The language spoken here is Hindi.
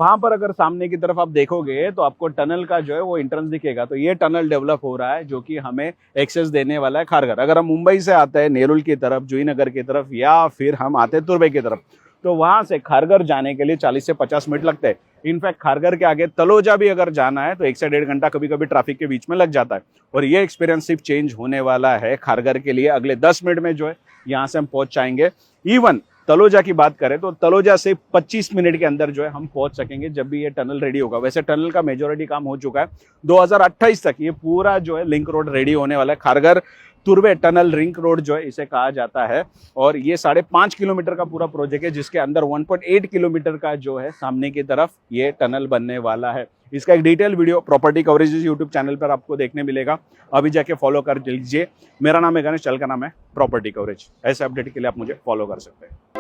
वहां पर अगर सामने की तरफ आप देखोगे तो आपको टनल का जो है वो एंट्रेंस दिखेगा। तो ये टनल डेवलप हो रहा है जो कि हमें एक्सेस देने वाला है खारघर। अगर हम मुंबई से आते हैं नेरुल की तरफ, जुईनगर की तरफ, या फिर हम आते हैं तुर्बे की तरफ, तो वहां से खारघर जाने के लिए 40 से 50 मिनट लगते हैं। इनफैक्ट खारघर के आगे तलोजा भी अगर जाना है तो 1 से 1.5 घंटा कभी कभी ट्रैफिक के बीच में लग जाता है। और ये एक्सपीरियंस सिर्फ चेंज होने वाला है खारघर के लिए। अगले 10 मिनट में जो है यहाँ से हम पहुंच जाएंगे। इवन तलोजा की बात करें तो तलोजा से 25 मिनट के अंदर जो है हम पहुंच सकेंगे जब भी ये टनल रेडी होगा। वैसे टनल का मेजोरिटी काम हो चुका है। 2028 तक ये पूरा जो है लिंक रोड रेडी होने वाला है। खारघर तुर्बे टनल रिंग रोड जो है इसे कहा जाता है। और ये 5.5 किलोमीटर का पूरा प्रोजेक्ट है, जिसके अंदर 1.8 किलोमीटर का जो है सामने की तरफ ये टनल बनने वाला है। इसका एक detail video property coverage YouTube channel पर आपको देखने मिलेगा। अभी जाके फॉलो कर लीजिए। मेरा नाम है गणेश, चैनल का नाम है प्रॉपर्टी कवरेज। ऐसे अपडेट के लिए आप मुझे फॉलो कर सकते हैं।